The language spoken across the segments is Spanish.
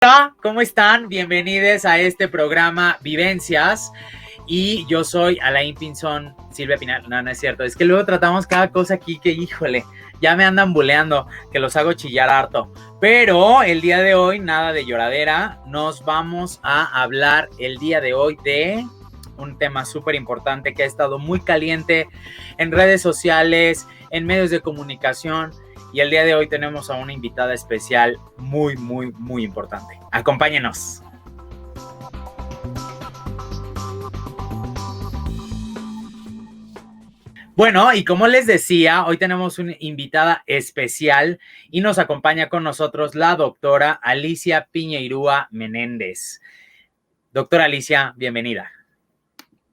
Hola, ¿cómo están? Bienvenidos a este programa Vivencias. Y yo soy Alain Pinzón, Silvia Pinal. No, no es cierto. Es que luego tratamos cada cosa aquí que, híjole, ya me andan buleando, que los hago chillar harto. Pero el día de hoy, nada de lloradera. Nos vamos a hablar el día de hoy de un tema súper importante que ha estado muy caliente en redes sociales, en medios de comunicación. Y el día de hoy tenemos a una invitada especial muy, muy, muy importante. Acompáñenos. Bueno, y como les decía, hoy tenemos una invitada especial y nos acompaña con nosotros la doctora Alicia Piñeirúa Menéndez. Doctora Alicia, bienvenida.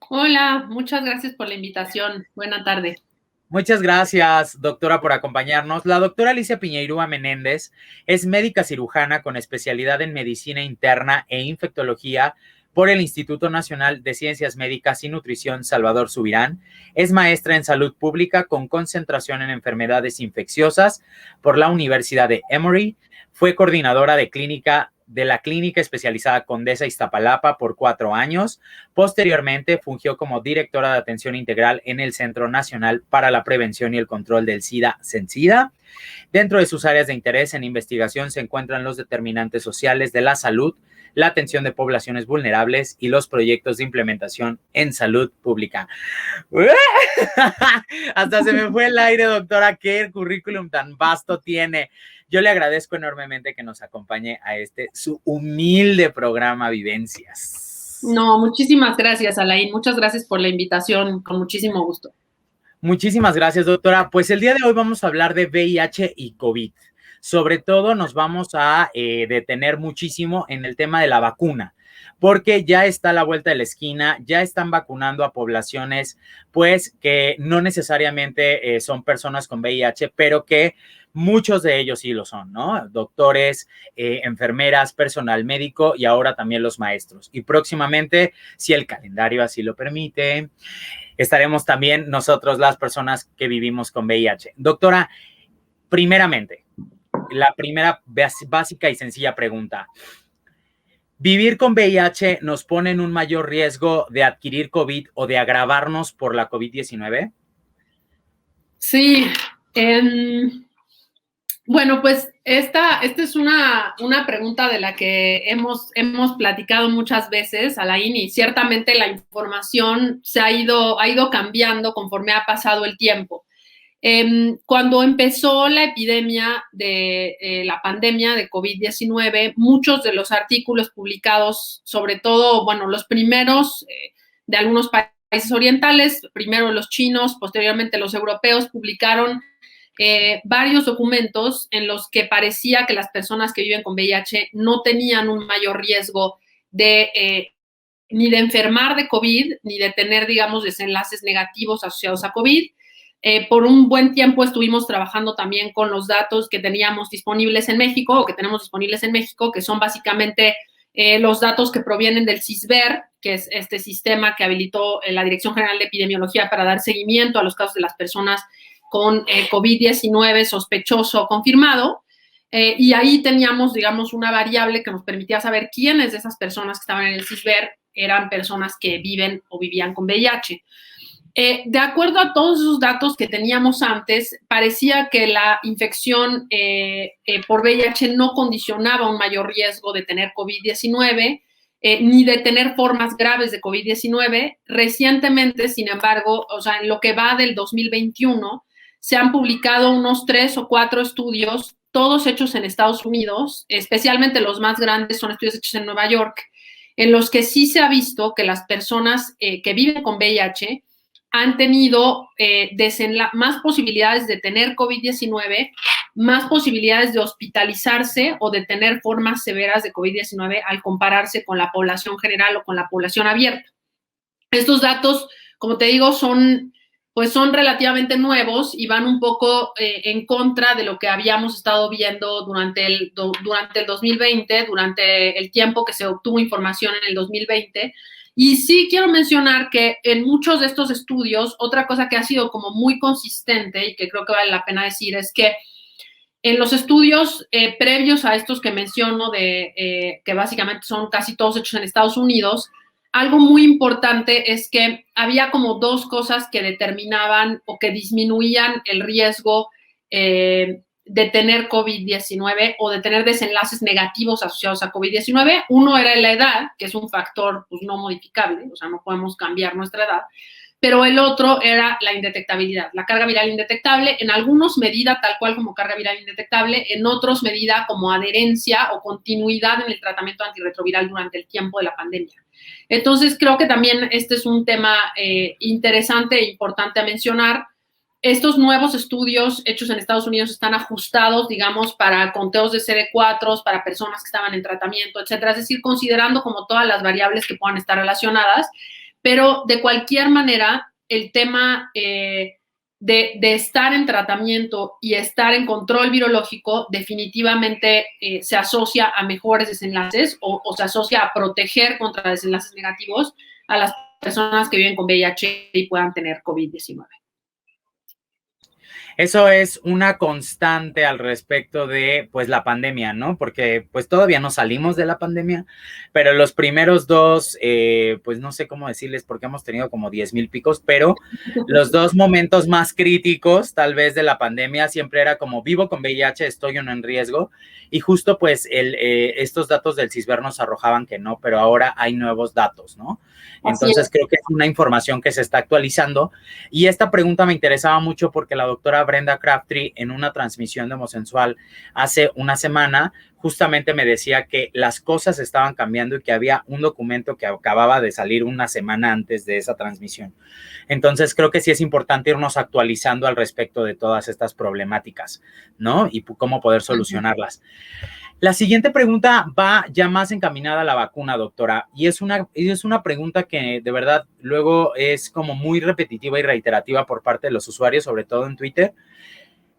Hola, muchas gracias por la invitación. Buena tarde. Muchas gracias, doctora, por acompañarnos. La doctora Alicia Piñeirúa Menéndez es médica cirujana con especialidad en medicina interna e infectología por el Instituto Nacional de Ciencias Médicas y Nutrición Salvador Subirán. Es maestra en salud pública con concentración en enfermedades infecciosas por la Universidad de Emory. Fue coordinadora de la clínica especializada Condesa Iztapalapa por 4 años. Posteriormente, fungió como directora de atención integral en el Centro Nacional para la Prevención y el Control del SIDA, CENSIDA. Dentro de sus áreas de interés en investigación se encuentran los determinantes sociales de la salud, la atención de poblaciones vulnerables y los proyectos de implementación en salud pública. Hasta se me fue el aire, doctora. ¿Qué currículum tan vasto tiene? Yo le agradezco enormemente que nos acompañe a su humilde programa Vivencias. No, muchísimas gracias, Alain. Muchas gracias por la invitación. Con muchísimo gusto. Muchísimas gracias, doctora. Pues el día de hoy vamos a hablar de VIH y COVID. Sobre todo nos vamos a detener muchísimo en el tema de la vacuna, porque ya está a la vuelta de la esquina, ya están vacunando a poblaciones, pues que no necesariamente son personas con VIH, pero que muchos de ellos sí lo son, ¿no? Doctores, enfermeras, personal médico y ahora también los maestros. Y próximamente, si el calendario así lo permite, estaremos también nosotros, las personas que vivimos con VIH. Doctora, primeramente, la primera básica y sencilla pregunta. ¿Vivir con VIH nos pone en un mayor riesgo de adquirir COVID o de agravarnos por la COVID-19? Sí. Bueno, pues esta es una pregunta de la que hemos platicado muchas veces, Alain, y ciertamente la información ha ido cambiando conforme ha pasado el tiempo. Cuando empezó la epidemia de la pandemia de COVID-19, muchos de los artículos publicados, sobre todo, bueno, los primeros de algunos países orientales, primero los chinos, posteriormente los europeos, publicaron varios documentos en los que parecía que las personas que viven con VIH no tenían un mayor riesgo de ni de enfermar de COVID, ni de tener, digamos, desenlaces negativos asociados a COVID. Por un buen tiempo estuvimos trabajando también con los datos que teníamos disponibles en México, o que tenemos disponibles en México, que son básicamente los datos que provienen del CISBER, que es este sistema que habilitó la Dirección General de Epidemiología para dar seguimiento a los casos de las personas con COVID-19 sospechoso o confirmado. Y ahí teníamos, digamos, una variable que nos permitía saber quiénes de esas personas que estaban en el CISBER eran personas que viven o vivían con VIH. De acuerdo a todos esos datos que teníamos antes, parecía que la infección por VIH no condicionaba un mayor riesgo de tener COVID-19, ni de tener formas graves de COVID-19. Recientemente, sin embargo, o sea, en lo que va del 2021, se han publicado unos 3 o 4 estudios, todos hechos en Estados Unidos, especialmente los más grandes son estudios hechos en Nueva York, en los que sí se ha visto que las personas que viven con VIH han tenido más posibilidades de tener COVID-19, más posibilidades de hospitalizarse o de tener formas severas de COVID-19 al compararse con la población general o con la población abierta. Estos datos, como te digo, son relativamente nuevos y van un poco en contra de lo que habíamos estado viendo durante el 2020, durante el tiempo que se obtuvo información en el 2020. Y sí quiero mencionar que en muchos de estos estudios, otra cosa que ha sido como muy consistente y que creo que vale la pena decir es que En los estudios previos a estos que menciono, que básicamente son casi todos hechos en Estados Unidos, algo muy importante es que había como dos cosas que determinaban o que disminuían el riesgo de tener COVID-19 o de tener desenlaces negativos asociados a COVID-19. Uno era la edad, que es un factor pues, no modificable, o sea, no podemos cambiar nuestra edad, pero el otro era la indetectabilidad, la carga viral indetectable, en algunos medida tal cual como carga viral indetectable, en otros medida como adherencia o continuidad en el tratamiento antirretroviral durante el tiempo de la pandemia. Entonces, creo que también este es un tema interesante e importante a mencionar. Estos nuevos estudios hechos en Estados Unidos están ajustados, digamos, para conteos de CD4, para personas que estaban en tratamiento, etcétera. Es decir, considerando como todas las variables que puedan estar relacionadas, pero de cualquier manera, el tema de estar en tratamiento y estar en control virológico definitivamente se asocia a mejores desenlaces o se asocia a proteger contra desenlaces negativos a las personas que viven con VIH y puedan tener COVID-19. Eso es una constante al respecto de, pues, la pandemia, ¿no? Porque, pues, todavía no salimos de la pandemia, pero los primeros dos, pues, no sé cómo decirles porque hemos tenido como 10,000 picos, pero los dos momentos más críticos, tal vez, de la pandemia siempre era como, vivo con VIH, estoy o no en riesgo, y justo, pues, estos datos del CISBER nos arrojaban que no, pero ahora hay nuevos datos, ¿no? Entonces, creo que es una información que se está actualizando, y esta pregunta me interesaba mucho porque la doctora Brenda Crabtree en una transmisión de Homosensual hace una semana justamente me decía que las cosas estaban cambiando y que había un documento que acababa de salir una semana antes de esa transmisión. Entonces creo que sí es importante irnos actualizando al respecto de todas estas problemáticas, ¿no? Y cómo poder solucionarlas. La siguiente pregunta va ya más encaminada a la vacuna, doctora, y es una pregunta que de verdad luego es como muy repetitiva y reiterativa por parte de los usuarios, sobre todo en Twitter.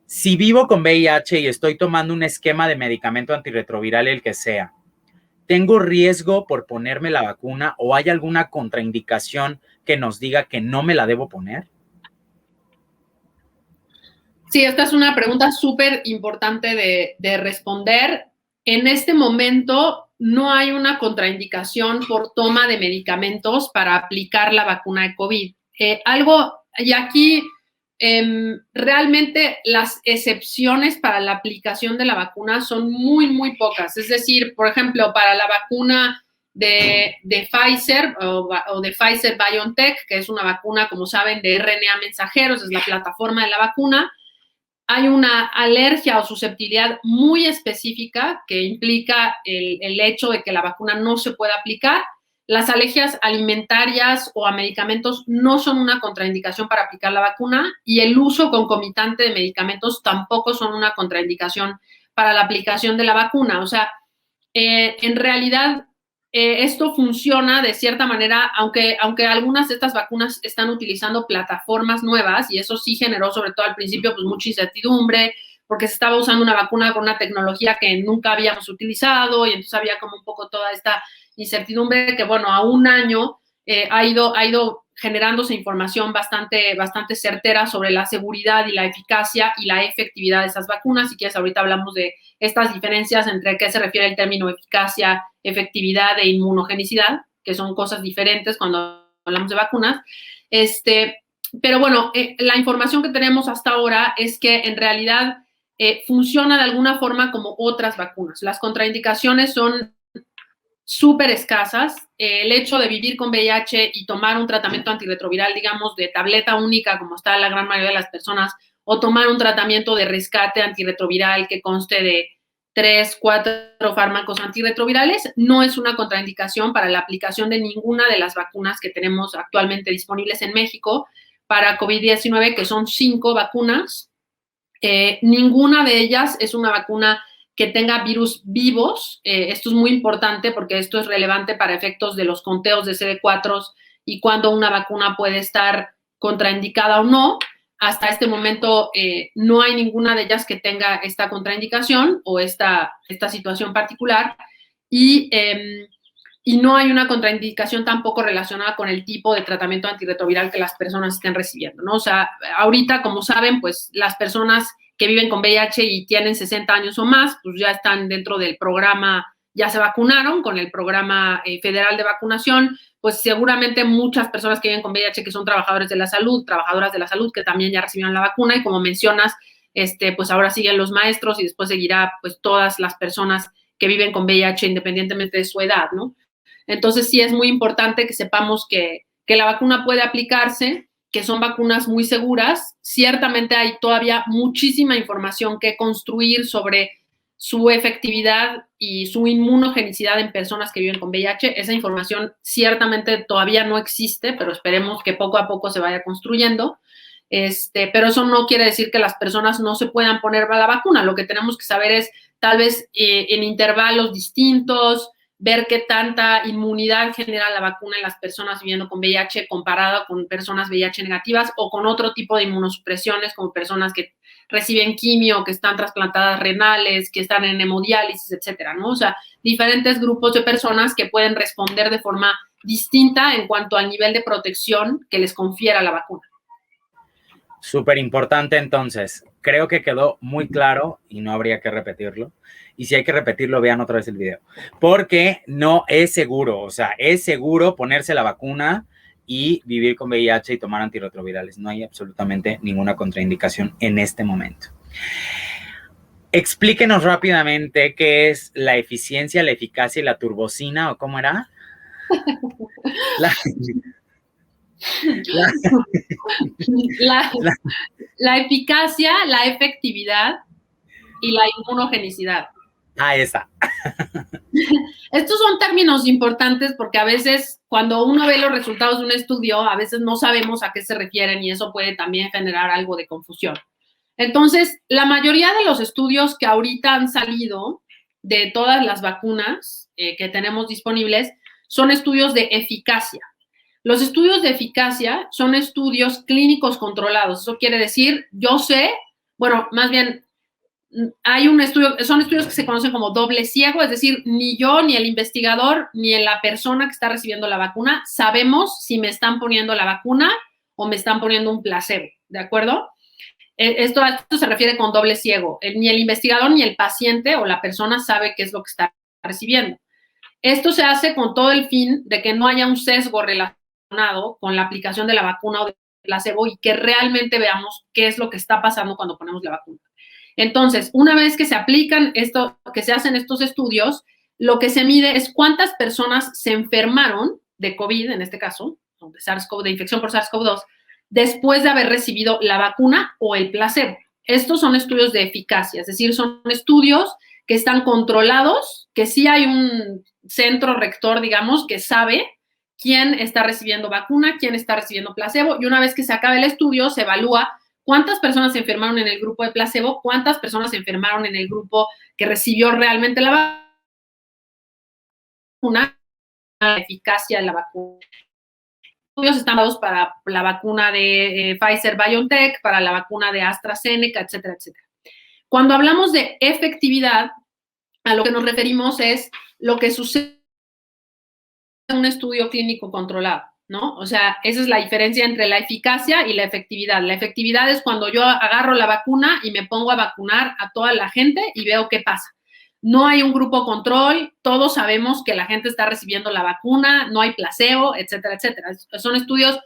Si vivo con VIH y estoy tomando un esquema de medicamento antirretroviral, el que sea, ¿tengo riesgo por ponerme la vacuna o hay alguna contraindicación que nos diga que no me la debo poner? Sí, esta es una pregunta súper importante de responder. En este momento no hay una contraindicación por toma de medicamentos para aplicar la vacuna de COVID. Y aquí realmente las excepciones para la aplicación de la vacuna son muy, muy pocas. Es decir, por ejemplo, para la vacuna de Pfizer o de Pfizer BioNTech, que es una vacuna, como saben, de RNA mensajeros, es la plataforma de la vacuna, hay una alergia o susceptibilidad muy específica que implica el hecho de que la vacuna no se pueda aplicar. Las alergias alimentarias o a medicamentos no son una contraindicación para aplicar la vacuna y el uso concomitante de medicamentos tampoco son una contraindicación para la aplicación de la vacuna. O sea, en realidad esto funciona de cierta manera, aunque algunas de estas vacunas están utilizando plataformas nuevas y eso sí generó sobre todo al principio pues mucha incertidumbre porque se estaba usando una vacuna con una tecnología que nunca habíamos utilizado y entonces había como un poco toda esta incertidumbre que bueno, a un año ha ido generándose información bastante certera sobre la seguridad y la eficacia y la efectividad de esas vacunas. Si quieres, ahorita hablamos de estas diferencias entre qué se refiere el término eficacia, efectividad e inmunogenicidad, que son cosas diferentes cuando hablamos de vacunas. Pero bueno, la información que tenemos hasta ahora es que en realidad funciona de alguna forma como otras vacunas. Las contraindicaciones son súper escasas. El hecho de vivir con VIH y tomar un tratamiento antirretroviral, digamos, de tableta única, como está la gran mayoría de las personas, o tomar un tratamiento de rescate antirretroviral que conste de 3, 4 fármacos antirretrovirales, no es una contraindicación para la aplicación de ninguna de las vacunas que tenemos actualmente disponibles en México para COVID-19, que son 5 vacunas. Ninguna de ellas es una vacuna que tenga virus vivos. Esto es muy importante porque esto es relevante para efectos de los conteos de CD4 y cuando una vacuna puede estar contraindicada o no. Hasta este momento no hay ninguna de ellas que tenga esta contraindicación o esta situación particular y no hay una contraindicación tampoco relacionada con el tipo de tratamiento antirretroviral que las personas estén recibiendo, ¿no? O sea, ahorita, como saben, pues las personas que viven con VIH y tienen 60 años o más, pues ya están dentro del programa, ya se vacunaron con el programa federal de vacunación. Pues seguramente muchas personas que viven con VIH que son trabajadores de la salud, trabajadoras de la salud, que también ya recibieron la vacuna, y como mencionas, pues ahora siguen los maestros y después seguirá pues todas las personas que viven con VIH independientemente de su edad, ¿no? Entonces sí es muy importante que sepamos que la vacuna puede aplicarse, que son vacunas muy seguras. Ciertamente hay todavía muchísima información que construir sobre su efectividad y su inmunogenicidad en personas que viven con VIH. Esa información ciertamente todavía no existe, pero esperemos que poco a poco se vaya construyendo. Pero eso no quiere decir que las personas no se puedan poner la vacuna. Lo que tenemos que saber es tal vez en intervalos distintos, ver qué tanta inmunidad genera la vacuna en las personas viviendo con VIH comparada con personas VIH negativas o con otro tipo de inmunosupresiones, como personas que reciben quimio, que están trasplantadas renales, que están en hemodiálisis, etcétera, ¿no? O sea, diferentes grupos de personas que pueden responder de forma distinta en cuanto al nivel de protección que les confiera la vacuna. Súper importante, entonces. Creo que quedó muy claro y no habría que repetirlo. Y si hay que repetirlo, vean otra vez el video. Porque no es seguro, o sea, es seguro ponerse la vacuna y vivir con VIH y tomar antirretrovirales. No hay absolutamente ninguna contraindicación en este momento. Explíquenos rápidamente qué es la eficiencia, la eficacia y la turbocina, ¿o cómo era? La eficacia, la efectividad y la inmunogenicidad. Esa. Estos son términos importantes porque a veces cuando uno ve los resultados de un estudio, a veces no sabemos a qué se refieren y eso puede también generar algo de confusión. Entonces, la mayoría de los estudios que ahorita han salido de todas las vacunas que tenemos disponibles son estudios de eficacia. Los estudios de eficacia son estudios clínicos controlados. Eso quiere decir, yo sé, bueno, más bien, hay un estudio, son estudios que se conocen como doble ciego, es decir, ni yo, ni el investigador, ni la persona que está recibiendo la vacuna sabemos si me están poniendo la vacuna o me están poniendo un placebo, ¿de acuerdo? Esto se refiere con doble ciego. Ni el investigador ni el paciente o la persona sabe qué es lo que está recibiendo. Esto se hace con todo el fin de que no haya un sesgo relacionado con la aplicación de la vacuna o del placebo y que realmente veamos qué es lo que está pasando cuando ponemos la vacuna. Entonces, una vez que se aplican que se hacen estos estudios, lo que se mide es cuántas personas se enfermaron de COVID, en este caso, de infección por SARS-CoV-2, después de haber recibido la vacuna o el placebo. Estos son estudios de eficacia, es decir, son estudios que están controlados, que sí hay un centro rector, digamos, que sabe quién está recibiendo vacuna, quién está recibiendo placebo, y una vez que se acabe el estudio, se evalúa cuántas personas se enfermaron en el grupo de placebo, cuántas personas se enfermaron en el grupo que recibió realmente la vacuna, la eficacia de la vacuna. Estudios están dados para la vacuna de Pfizer-BioNTech, para la vacuna de AstraZeneca, etcétera, etcétera. Cuando hablamos de efectividad, a lo que nos referimos es lo que sucede en un estudio clínico controlado, ¿no? O sea, esa es la diferencia entre la eficacia y la efectividad. La efectividad es cuando yo agarro la vacuna y me pongo a vacunar a toda la gente y veo qué pasa. No hay un grupo control, todos sabemos que la gente está recibiendo la vacuna, no hay placebo, etcétera, etcétera. Son estudios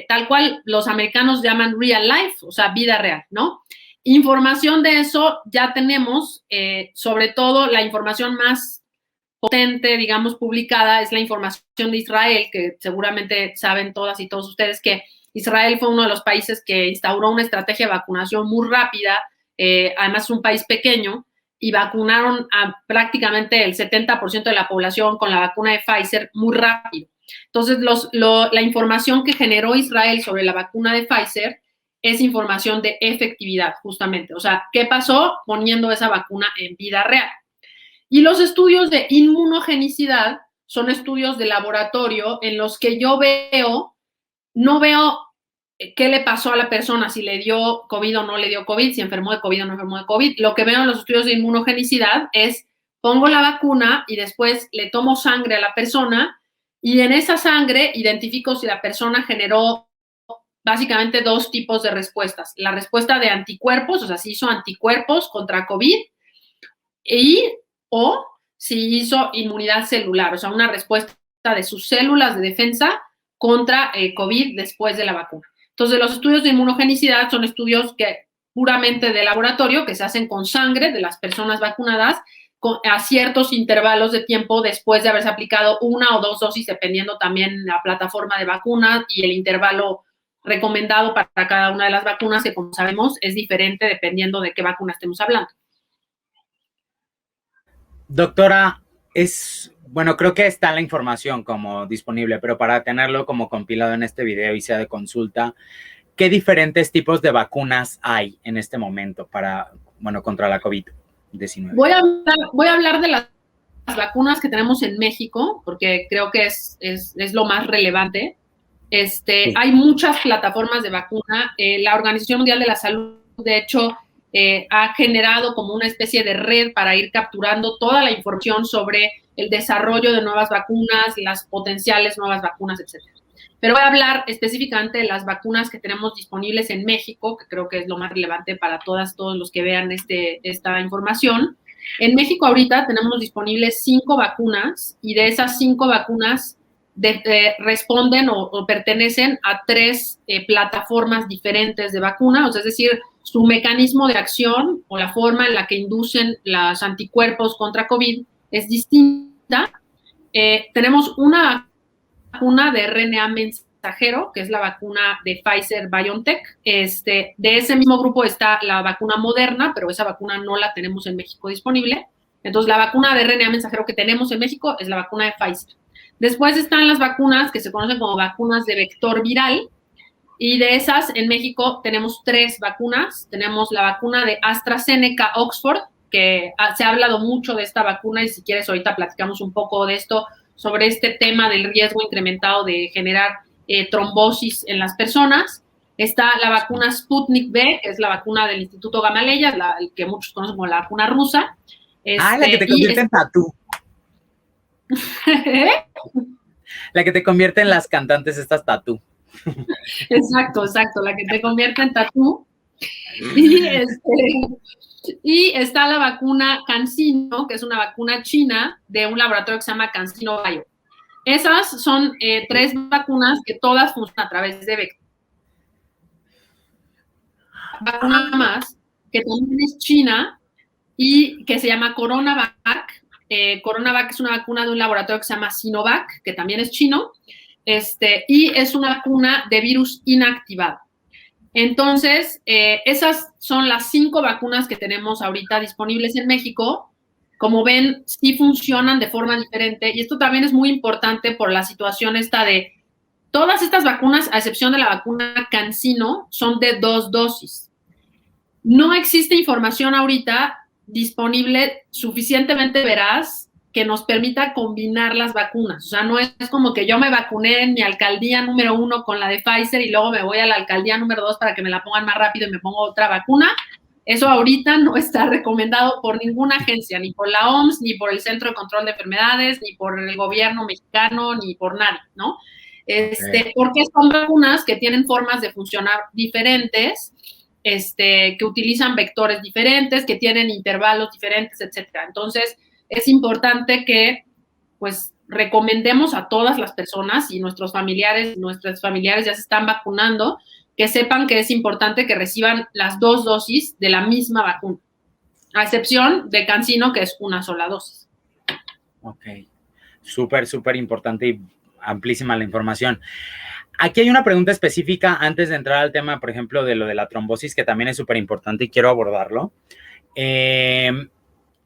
tal cual los americanos llaman real life, o sea, vida real, ¿no? Información de eso ya tenemos, sobre todo la información más potente, digamos, publicada es la información de Israel, que seguramente saben todas y todos ustedes que Israel fue uno de los países que instauró una estrategia de vacunación muy rápida, además es un país pequeño, y vacunaron a prácticamente el 70% de la población con la vacuna de Pfizer muy rápido. Entonces, la información que generó Israel sobre la vacuna de Pfizer es información de efectividad, justamente. O sea, ¿qué pasó poniendo esa vacuna en vida real? Y los estudios de inmunogenicidad son estudios de laboratorio en los que yo no veo qué le pasó a la persona, si le dio COVID o no le dio COVID, si enfermó de COVID o no enfermó de COVID. Lo que veo en los estudios de inmunogenicidad es, pongo la vacuna y después le tomo sangre a la persona y en esa sangre identifico si la persona generó básicamente dos tipos de respuestas. La respuesta de anticuerpos, o sea, si hizo anticuerpos contra COVID o si hizo inmunidad celular, o sea, una respuesta de sus células de defensa contra COVID después de la vacuna. Entonces, los estudios de inmunogenicidad son estudios puramente de laboratorio que se hacen con sangre de las personas vacunadas a ciertos intervalos de tiempo después de haberse aplicado una o dos dosis, dependiendo también la plataforma de vacuna y el intervalo recomendado para cada una de las vacunas, que como sabemos es diferente dependiendo de qué vacuna estemos hablando. Doctora, bueno, creo que está la información como disponible, pero para tenerlo como compilado en este video y sea de consulta, ¿qué diferentes tipos de vacunas hay en este momento contra la COVID-19? Voy a hablar de las vacunas que tenemos en México, porque creo que es lo más relevante. Sí. Hay muchas plataformas de vacuna. La Organización Mundial de la Salud, de hecho, ha generado como una especie de red para ir capturando toda la información sobre el desarrollo de nuevas vacunas, las potenciales nuevas vacunas, etc. Pero voy a hablar específicamente de las vacunas que tenemos disponibles en México, que creo que es lo más relevante para todos los que vean esta información. En México ahorita tenemos disponibles 5 vacunas, y de esas 5 vacunas responden o pertenecen a 3 plataformas diferentes de vacuna, o sea, es decir, su mecanismo de acción o la forma en la que inducen los anticuerpos contra COVID es distinta. Tenemos una vacuna de RNA mensajero, que es la vacuna de Pfizer-BioNTech. De ese mismo grupo está la vacuna Moderna, pero esa vacuna no la tenemos en México disponible. Entonces, la vacuna de RNA mensajero que tenemos en México es la vacuna de Pfizer. Después están las vacunas que se conocen como vacunas de vector viral, y de esas en México tenemos 3 vacunas. Tenemos la vacuna de AstraZeneca Oxford, que se ha hablado mucho de esta vacuna, y si quieres ahorita platicamos un poco de esto, sobre este tema del riesgo incrementado de generar trombosis en las personas. Está la vacuna Sputnik V, que es la vacuna del Instituto Gamaleya, que muchos conocen como la vacuna rusa. La que te convierte en tatú. La que te convierte en las cantantes estas tatú. Exacto, la que te convierte en tatú. Y está la vacuna CanSino, que es una vacuna china de un laboratorio que se llama CanSino Bio. Esas son 3 vacunas que todas funcionan a través de vector. Vacuna más, que también es china y que se llama CoronaVac. CoronaVac es una vacuna de un laboratorio que se llama Sinovac, que también es chino, y es una vacuna de virus inactivado. Entonces, esas son las 5 vacunas que tenemos ahorita disponibles en México. Como ven, sí funcionan de forma diferente, y esto también es muy importante por la situación esta de todas estas vacunas, a excepción de la vacuna CanSino, son de 2 dosis. No existe información ahorita disponible suficientemente veraz que nos permita combinar las vacunas. O sea, no es como que yo me vacuné en mi alcaldía número 1 con la de Pfizer y luego me voy a la alcaldía número 2 para que me la pongan más rápido y me pongo otra vacuna. Eso ahorita no está recomendado por ninguna agencia, ni por la OMS, ni por el Centro de Control de Enfermedades, ni por el gobierno mexicano, ni por nadie, ¿no? Porque son vacunas que tienen formas de funcionar diferentes, que utilizan vectores diferentes, que tienen intervalos diferentes, etcétera. Entonces, es importante que, pues, recomendemos a todas las personas, y nuestros familiares ya se están vacunando, que sepan que es importante que reciban las 2 dosis de la misma vacuna, a excepción de CanSino, que es una sola dosis. Ok, súper importante y amplísima la información. Aquí hay una pregunta específica antes de entrar al tema, por ejemplo, de lo de la trombosis, que también es súper importante y quiero abordarlo.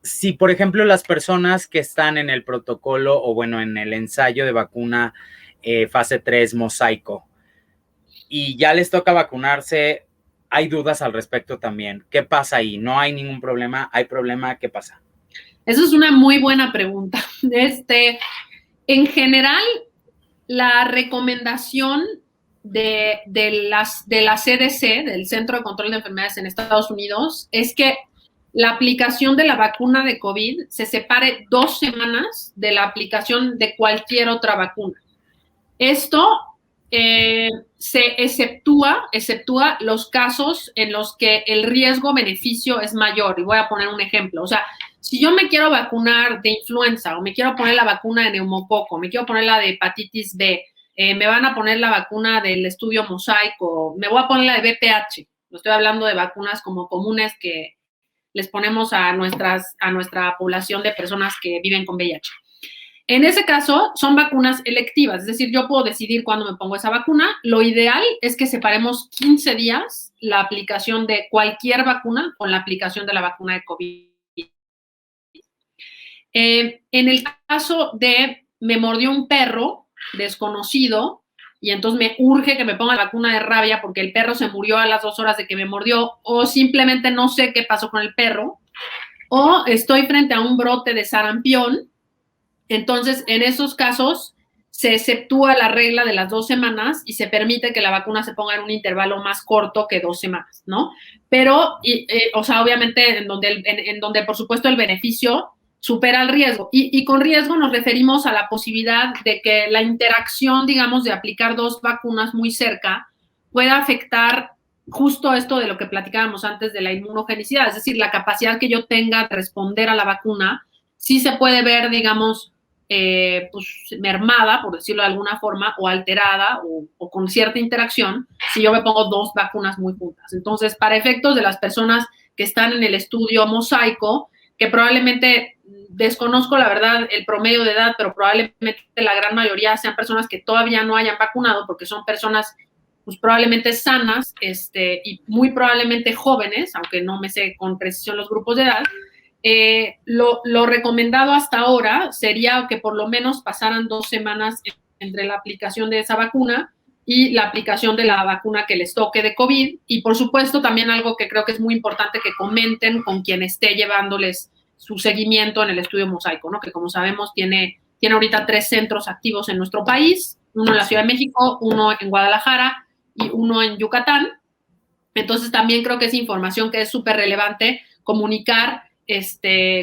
Si, por ejemplo, las personas que están en el protocolo o, bueno, en el ensayo de vacuna fase 3 mosaico y ya les toca vacunarse, hay dudas al respecto también. ¿Qué pasa ahí? ¿No hay ningún problema? ¿Hay problema? ¿Qué pasa? Eso es una muy buena pregunta. En general, la recomendación de la CDC, del Centro de Control de Enfermedades en Estados Unidos, es que la aplicación de la vacuna de COVID se separe 2 semanas de la aplicación de cualquier otra vacuna. Esto se exceptúa los casos en los que el riesgo-beneficio es mayor. Y voy a poner un ejemplo. O sea, si yo me quiero vacunar de influenza o me quiero poner la vacuna de neumococo, me quiero poner la de hepatitis B, me van a poner la vacuna del estudio mosaico, me voy a poner la de VPH. No estoy hablando de vacunas como comunes que les ponemos a nuestra población de personas que viven con VIH. En ese caso, son vacunas electivas, es decir, yo puedo decidir cuándo me pongo esa vacuna. Lo ideal es que separemos 15 días la aplicación de cualquier vacuna con la aplicación de la vacuna de COVID. En el caso de me mordió un perro desconocido y entonces me urge que me ponga la vacuna de rabia porque el perro se murió a las 2 horas de que me mordió, o simplemente no sé qué pasó con el perro, o estoy frente a un brote de sarampión. Entonces, en esos casos, se exceptúa la regla de las 2 semanas y se permite que la vacuna se ponga en un intervalo más corto que 2 semanas, ¿no? Pero, o sea, obviamente, en donde, por supuesto, el beneficio supera el riesgo. Y con riesgo nos referimos a la posibilidad de que la interacción, digamos, de aplicar 2 vacunas muy cerca pueda afectar justo esto de lo que platicábamos antes de la inmunogenicidad, es decir, la capacidad que yo tenga de responder a la vacuna, sí se puede ver, digamos, pues mermada, por decirlo de alguna forma, o alterada o con cierta interacción si yo me pongo 2 vacunas muy juntas. Entonces, para efectos de las personas que están en el estudio mosaico, que probablemente desconozco la verdad el promedio de edad, pero probablemente la gran mayoría sean personas que todavía no hayan vacunado porque son personas pues probablemente sanas y muy probablemente jóvenes, aunque no me sé con precisión los grupos de edad. Lo recomendado hasta ahora sería que por lo menos pasaran 2 semanas entre la aplicación de esa vacuna y la aplicación de la vacuna que les toque de COVID. Y por supuesto también algo que creo que es muy importante que comenten con quien esté llevándoles su seguimiento en el estudio mosaico, ¿no? Que como sabemos tiene ahorita 3 centros activos en nuestro país, uno en la Ciudad de México, uno en Guadalajara y uno en Yucatán. Entonces también creo que es información que es súper relevante comunicar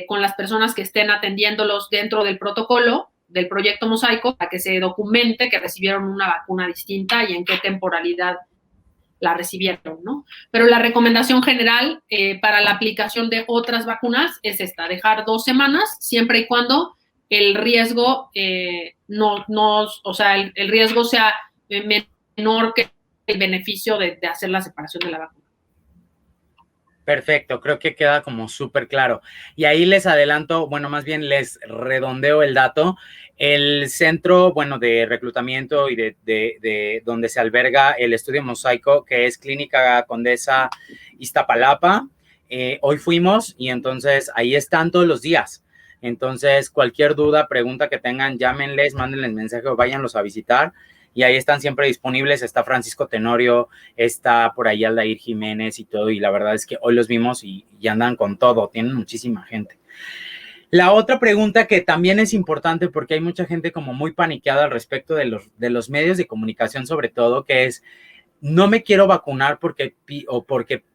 con las personas que estén atendiéndolos dentro del protocolo del proyecto Mosaico para que se documente que recibieron una vacuna distinta y en qué temporalidad la recibieron, ¿no? Pero la recomendación general para la aplicación de otras vacunas es esta, dejar 2 semanas, siempre y cuando el riesgo o sea, el riesgo sea menor que el beneficio de hacer la separación de la vacuna. Perfecto, creo que queda como súper claro. Y ahí les adelanto, bueno, más bien les redondeo el dato. El centro, bueno, de reclutamiento y de donde se alberga el estudio Mosaico, que es Clínica Condesa Iztapalapa, hoy fuimos y entonces ahí están todos los días. Entonces, cualquier duda, pregunta que tengan, llámenles, mándenles mensaje o váyanlos a visitar. Y ahí están siempre disponibles, está Francisco Tenorio, está por ahí Aldair Jiménez y todo, y la verdad es que hoy los vimos y andan con todo, tienen muchísima gente. La otra pregunta que también es importante porque hay mucha gente como muy paniqueada al respecto de los medios de comunicación sobre todo, que es, no me quiero vacunar porque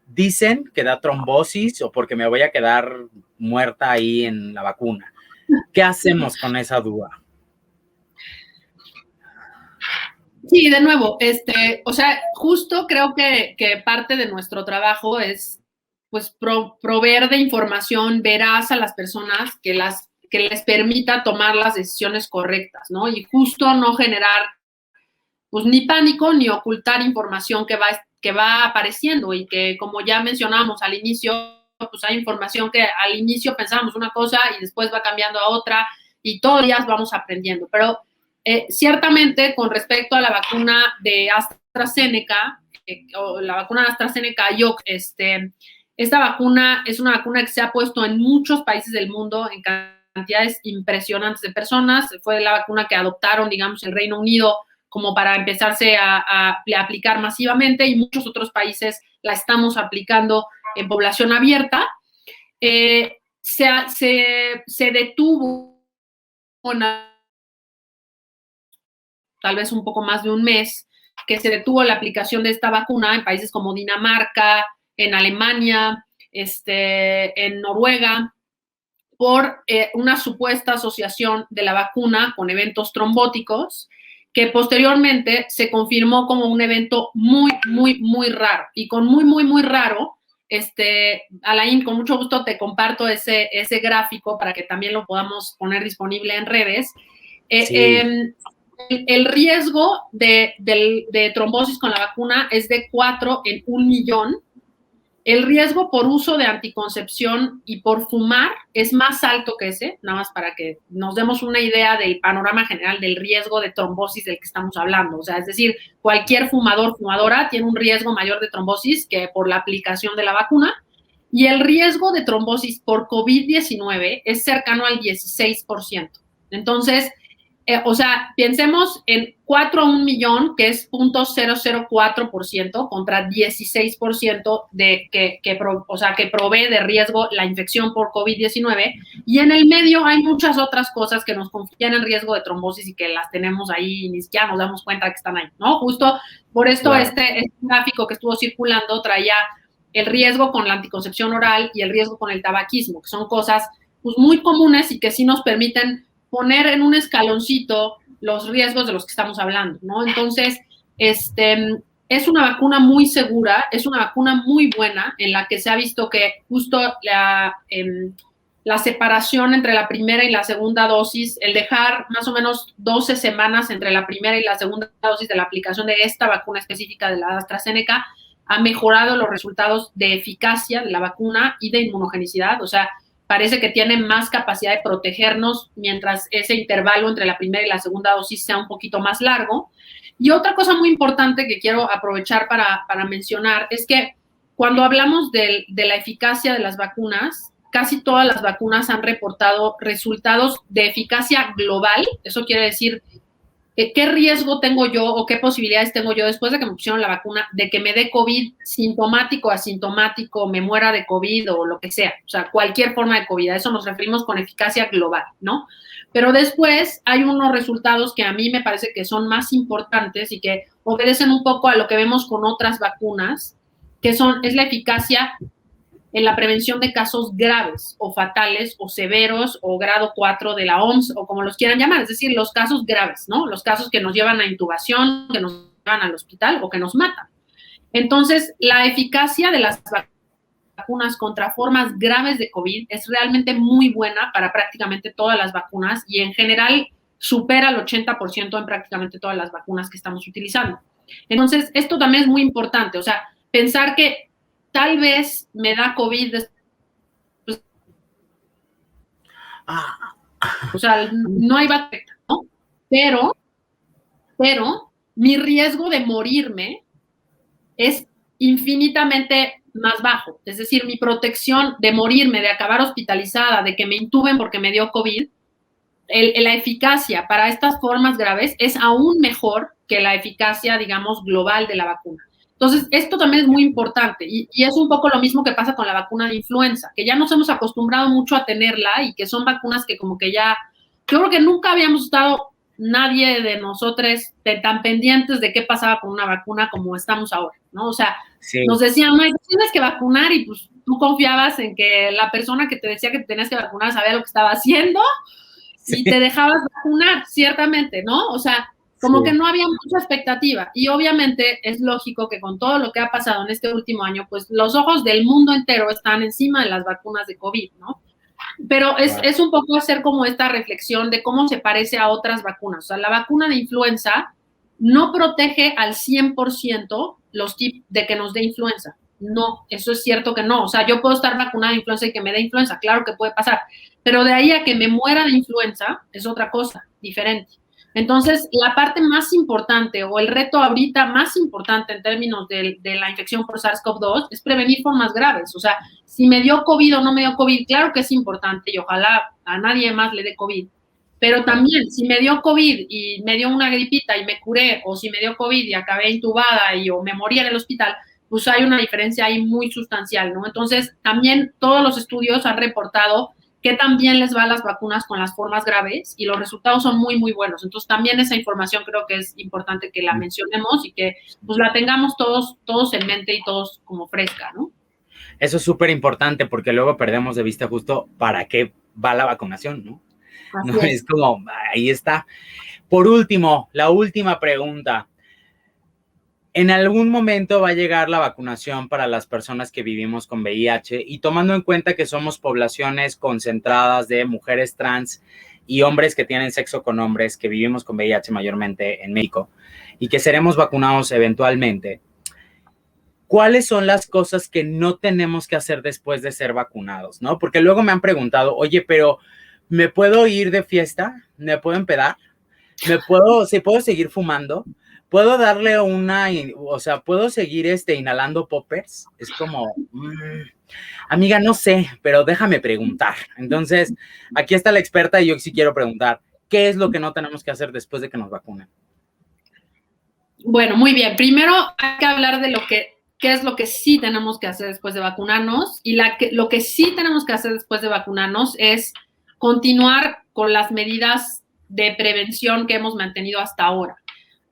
dicen que da trombosis o porque me voy a quedar muerta ahí en la vacuna. ¿Qué hacemos con esa duda? Sí, de nuevo, o sea, justo creo que parte de nuestro trabajo es, pues, proveer de información veraz a las personas que les permita tomar las decisiones correctas, ¿no? Y justo no generar, pues, ni pánico ni ocultar información que va apareciendo y que, como ya mencionamos al inicio, pues hay información que al inicio pensábamos una cosa y después va cambiando a otra y todos los días vamos aprendiendo, pero ciertamente, con respecto a la vacuna de AstraZeneca, o la vacuna de AstraZeneca IOC, esta vacuna es una vacuna que se ha puesto en muchos países del mundo en cantidades impresionantes de personas. Fue la vacuna que adoptaron, digamos, el Reino Unido como para empezarse a aplicar masivamente y muchos otros países la estamos aplicando en población abierta. Se detuvo una tal vez un poco más de un mes, que se detuvo la aplicación de esta vacuna en países como Dinamarca, en Alemania, en Noruega, por una supuesta asociación de la vacuna con eventos trombóticos, que posteriormente se confirmó como un evento muy, muy, muy raro. Y con muy, muy, muy raro, Alain, con mucho gusto te comparto ese gráfico para que también lo podamos poner disponible en redes. Sí. El riesgo de trombosis con la vacuna es de 4 en 1,000,000. El riesgo por uso de anticoncepción y por fumar es más alto que ese, nada más para que nos demos una idea del panorama general del riesgo de trombosis del que estamos hablando. O sea, es decir, cualquier fumador, fumadora tiene un riesgo mayor de trombosis que por la aplicación de la vacuna. Y el riesgo de trombosis por COVID-19 es cercano al 16%. Entonces, o sea, pensemos en 4 a 1,000,000, que es 0.004% contra 16% que provee de riesgo la infección por COVID-19. Y en el medio hay muchas otras cosas que nos confían en riesgo de trombosis y que las tenemos ahí y ni siquiera nos damos cuenta que están ahí, ¿no? Justo por esto claro. Este gráfico que estuvo circulando traía el riesgo con la anticoncepción oral y el riesgo con el tabaquismo, que son cosas pues, muy comunes y que sí nos permiten poner en un escaloncito los riesgos de los que estamos hablando, ¿no? Entonces, es una vacuna muy segura, es una vacuna muy buena en la que se ha visto que justo la separación entre la primera y la segunda dosis, el dejar más o menos 12 semanas entre la primera y la segunda dosis de la aplicación de esta vacuna específica de la AstraZeneca, ha mejorado los resultados de eficacia de la vacuna y de inmunogenicidad, o sea, parece que tiene más capacidad de protegernos mientras ese intervalo entre la primera y la segunda dosis sea un poquito más largo. Y otra cosa muy importante que quiero aprovechar para mencionar es que cuando hablamos de la eficacia de las vacunas, casi todas las vacunas han reportado resultados de eficacia global. Eso quiere decir, ¿qué riesgo tengo yo o qué posibilidades tengo yo después de que me pusieron la vacuna de que me dé COVID sintomático, asintomático, me muera de COVID o lo que sea? O sea, cualquier forma de COVID. A eso nos referimos con eficacia global, ¿no? Pero después hay unos resultados que a mí me parece que son más importantes y que obedecen un poco a lo que vemos con otras vacunas, que es la eficacia en la prevención de casos graves o fatales o severos o grado 4 de la OMS o como los quieran llamar, es decir, los casos graves, ¿no? Los casos que nos llevan a intubación, que nos llevan al hospital o que nos matan. Entonces, la eficacia de las vacunas contra formas graves de COVID es realmente muy buena para prácticamente todas las vacunas y en general supera el 80% en prácticamente todas las vacunas que estamos utilizando. Entonces, esto también es muy importante, o sea, pensar que tal vez me da COVID después. O sea, no hay vacuna, ¿no? Pero mi riesgo de morirme es infinitamente más bajo. Es decir, mi protección de morirme, de acabar hospitalizada, de que me intuben porque me dio COVID, la eficacia para estas formas graves es aún mejor que la eficacia, digamos, global de la vacuna. Entonces, esto también es muy importante y es un poco lo mismo que pasa con la vacuna de influenza, que ya nos hemos acostumbrado mucho a tenerla y que son vacunas que como que ya, yo creo que nunca habíamos estado nadie de nosotros tan pendientes de qué pasaba con una vacuna como estamos ahora, ¿no? O sea, sí. Nos decían, no, tienes que vacunar y pues tú confiabas en que la persona que te decía que te tenías que vacunar sabía lo que estaba haciendo y te dejabas vacunar, ciertamente, ¿no? O sea, como que no había mucha expectativa. Y obviamente es lógico que con todo lo que ha pasado en este último año, pues los ojos del mundo entero están encima de las vacunas de COVID, ¿no? Pero es un poco hacer como esta reflexión de cómo se parece a otras vacunas. O sea, la vacuna de influenza no protege al 100% los tipos de que nos dé influenza. No, eso es cierto que no. O sea, yo puedo estar vacunada de influenza y que me dé influenza, claro que puede pasar. Pero de ahí a que me muera de influenza es otra cosa, diferente. Entonces, la parte más importante o el reto ahorita más importante en términos de la infección por SARS-CoV-2 es prevenir formas graves. O sea, si me dio COVID o no me dio COVID, claro que es importante y ojalá a nadie más le dé COVID. Pero también, si me dio COVID y me dio una gripita y me curé, o si me dio COVID y acabé intubada o me morí en el hospital, pues hay una diferencia ahí muy sustancial, ¿no? Entonces, también todos los estudios han reportado que también les va a las vacunas con las formas graves y los resultados son muy, muy buenos. Entonces, también esa información creo que es importante que la mencionemos y que pues la tengamos todos en mente y todos como fresca, ¿no? Eso es súper importante porque luego perdemos de vista justo para qué va la vacunación, ¿no? No es como, ahí está. Por último, la última pregunta. En algún momento va a llegar la vacunación para las personas que vivimos con VIH y tomando en cuenta que somos poblaciones concentradas de mujeres trans y hombres que tienen sexo con hombres que vivimos con VIH mayormente en México y que seremos vacunados eventualmente, ¿cuáles son las cosas que no tenemos que hacer después de ser vacunados? ¿No? Porque luego me han preguntado, oye, pero ¿me puedo ir de fiesta? ¿Me puedo empedar? ¿Puedo seguir fumando? ¿Puedo darle puedo seguir inhalando poppers? Es como, amiga, no sé, pero déjame preguntar. Entonces, aquí está la experta y yo sí quiero preguntar, ¿qué es lo que no tenemos que hacer después de que nos vacunen? Bueno, muy bien. Primero hay que hablar de qué es lo que sí tenemos que hacer después de vacunarnos y lo que sí tenemos que hacer después de vacunarnos es continuar con las medidas de prevención que hemos mantenido hasta ahora.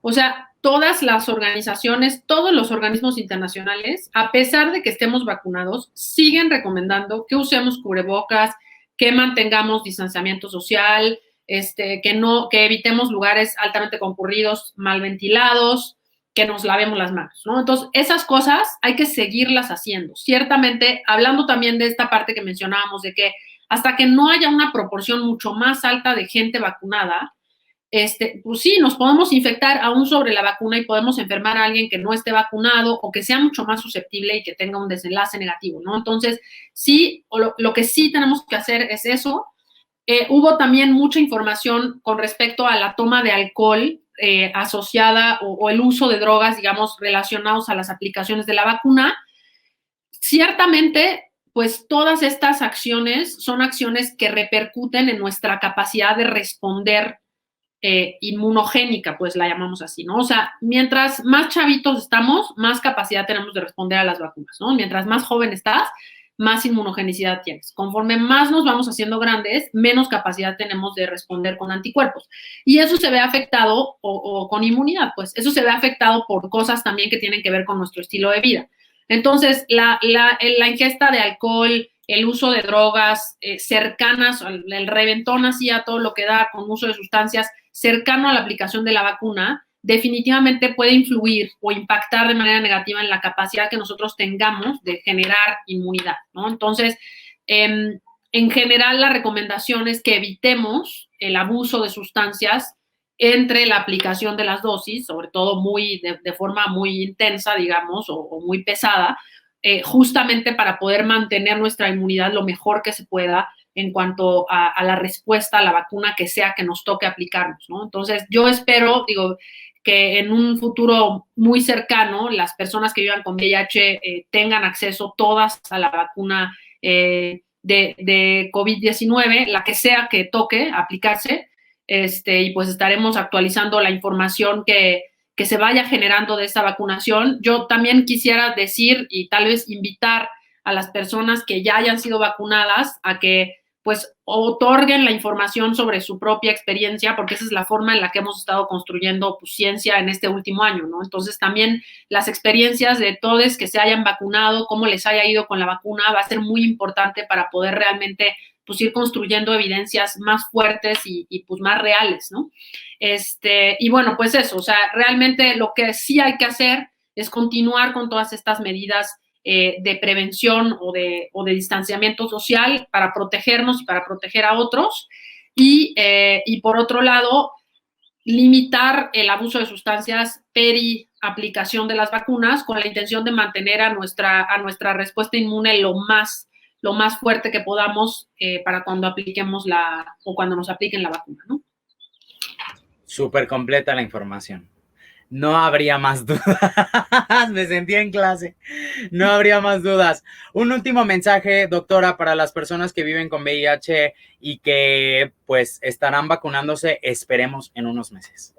O sea, todas las organizaciones, todos los organismos internacionales, a pesar de que estemos vacunados, siguen recomendando que usemos cubrebocas, que mantengamos distanciamiento social, que evitemos lugares altamente concurridos, mal ventilados, que nos lavemos las manos, ¿no? Entonces, esas cosas hay que seguirlas haciendo. Ciertamente, hablando también de esta parte que mencionábamos, de que hasta que no haya una proporción mucho más alta de gente vacunada, pues sí, nos podemos infectar aún sobre la vacuna y podemos enfermar a alguien que no esté vacunado o que sea mucho más susceptible y que tenga un desenlace negativo, ¿no? Entonces, sí, lo que sí tenemos que hacer es eso. Hubo también mucha información con respecto a la toma de alcohol asociada o el uso de drogas, digamos, relacionados a las aplicaciones de la vacuna. Ciertamente, pues todas estas acciones son acciones que repercuten en nuestra capacidad de responder inmunogénica, pues la llamamos así, ¿no? O sea, mientras más chavitos estamos, más capacidad tenemos de responder a las vacunas, ¿no? Mientras más joven estás, más inmunogenicidad tienes. Conforme más nos vamos haciendo grandes, menos capacidad tenemos de responder con anticuerpos. Y eso se ve afectado, o con inmunidad, pues eso se ve afectado por cosas también que tienen que ver con nuestro estilo de vida. Entonces, la ingesta de alcohol, el uso de drogas cercanas, el reventón así a todo lo que da con uso de sustancias cercano a la aplicación de la vacuna, definitivamente puede influir o impactar de manera negativa en la capacidad que nosotros tengamos de generar inmunidad, ¿no? Entonces, en general, la recomendación es que evitemos el abuso de sustancias entre la aplicación de las dosis, sobre todo de forma muy intensa, digamos, o muy pesada, justamente para poder mantener nuestra inmunidad lo mejor que se pueda en cuanto a la respuesta a la vacuna que sea que nos toque aplicarnos, ¿no? Entonces, yo espero, que en un futuro muy cercano las personas que vivan con VIH tengan acceso todas a la vacuna de COVID-19, la que sea que toque aplicarse, y pues estaremos actualizando la información que se vaya generando de esta vacunación. Yo también quisiera decir y tal vez invitar a las personas que ya hayan sido vacunadas a que pues otorguen la información sobre su propia experiencia, porque esa es la forma en la que hemos estado construyendo pues, ciencia en este último año, ¿no? Entonces también las experiencias de todos que se hayan vacunado, cómo les haya ido con la vacuna, va a ser muy importante para poder realmente pues ir construyendo evidencias más fuertes y pues más reales, ¿no? Y bueno, pues eso, o sea, realmente lo que sí hay que hacer es continuar con todas estas medidas de prevención o de distanciamiento social para protegernos y para proteger a otros. Y por otro lado, limitar el abuso de sustancias peri aplicación de las vacunas con la intención de mantener a nuestra respuesta inmune lo más fuerte que podamos para cuando apliquemos o cuando nos apliquen la vacuna, ¿no? Súper completa la información. No habría más dudas. Me sentía en clase. No habría más dudas. Un último mensaje, doctora, para las personas que viven con VIH y que pues estarán vacunándose, esperemos, en unos meses.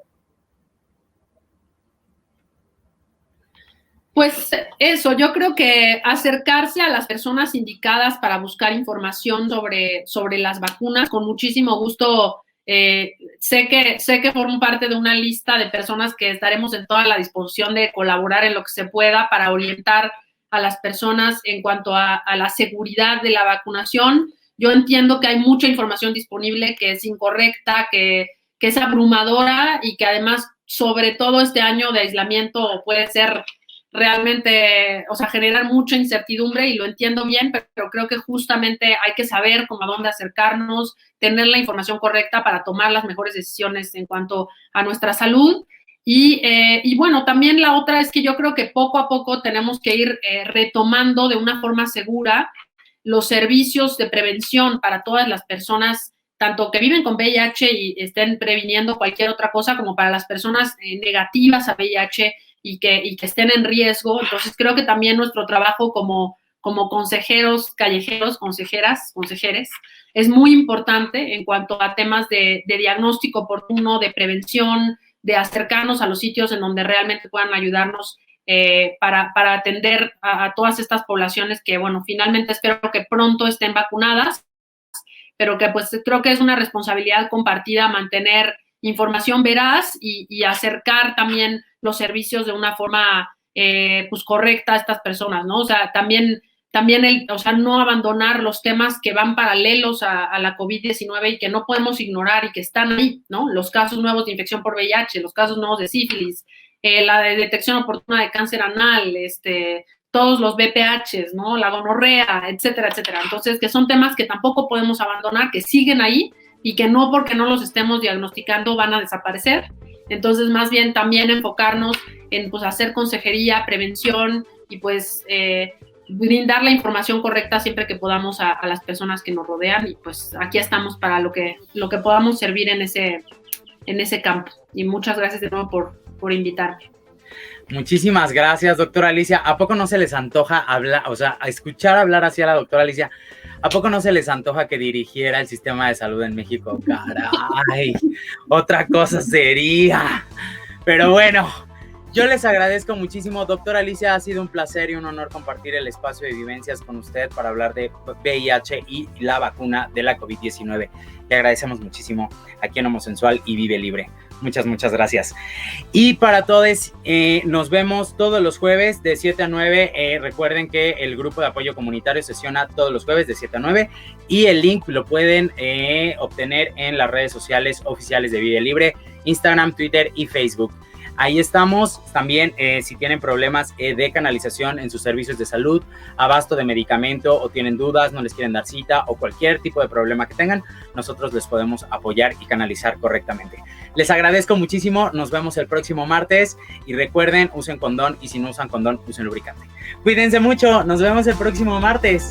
Pues eso, yo creo que acercarse a las personas indicadas para buscar información sobre las vacunas, con muchísimo gusto. Sé que formo parte de una lista de personas que estaremos en toda la disposición de colaborar en lo que se pueda para orientar a las personas en cuanto a la seguridad de la vacunación. Yo entiendo que hay mucha información disponible que es incorrecta, que es abrumadora y que además, sobre todo este año de aislamiento, puede ser realmente, o sea, generar mucha incertidumbre, y lo entiendo bien, pero creo que justamente hay que saber cómo a dónde acercarnos, tener la información correcta para tomar las mejores decisiones en cuanto a nuestra salud. Y bueno, también la otra es que yo creo que poco a poco tenemos que ir retomando de una forma segura los servicios de prevención para todas las personas, tanto que viven con VIH y estén previniendo cualquier otra cosa, como para las personas negativas a VIH y que estén en riesgo. Entonces creo que también nuestro trabajo como consejeros callejeros, consejeres, es muy importante en cuanto a temas de diagnóstico oportuno, de prevención, de acercarnos a los sitios en donde realmente puedan ayudarnos para atender a todas estas poblaciones que, bueno, finalmente espero que pronto estén vacunadas, pero que pues creo que es una responsabilidad compartida mantener información veraz y acercar también los servicios de una forma pues correcta a estas personas, ¿no? O sea, también o sea, no abandonar los temas que van paralelos a la COVID-19 y que no podemos ignorar y que están ahí, ¿no? Los casos nuevos de infección por VIH, los casos nuevos de sífilis, la de detección oportuna de cáncer anal, todos los BPHs, ¿no? La gonorrea, etcétera, etcétera. Entonces, que son temas que tampoco podemos abandonar, que siguen ahí y que no porque no los estemos diagnosticando van a desaparecer. Entonces, más bien también enfocarnos en pues hacer consejería, prevención y pues brindar la información correcta siempre que podamos a las personas que nos rodean, y pues aquí estamos para lo que podamos servir en ese campo. Y muchas gracias de nuevo por invitarme. Muchísimas gracias, doctora Alicia. ¿A poco no se les antoja hablar, o sea, a escuchar hablar así a la doctora Alicia? ¿A poco no se les antoja que dirigiera el sistema de salud en México? Caray, otra cosa sería. Pero bueno, yo les agradezco muchísimo, doctora Alicia. Ha sido un placer y un honor compartir el espacio de vivencias con usted para hablar de VIH y la vacuna de la COVID-19. Le agradecemos muchísimo aquí en Homosensual y Vive Libre. Muchas gracias. Y para todos, nos vemos todos los jueves de 7 a 9. Recuerden que el grupo de apoyo comunitario sesiona todos los jueves de 7 a 9. Y el link lo pueden obtener en las redes sociales oficiales de Vive Libre, Instagram, Twitter y Facebook. Ahí estamos. También si tienen problemas de canalización en sus servicios de salud, abasto de medicamento, o tienen dudas, no les quieren dar cita, o cualquier tipo de problema que tengan, nosotros les podemos apoyar y canalizar correctamente. Les agradezco muchísimo. Nos vemos el próximo martes. Y recuerden, usen condón, y si no usan condón, usen lubricante. Cuídense mucho. Nos vemos el próximo martes.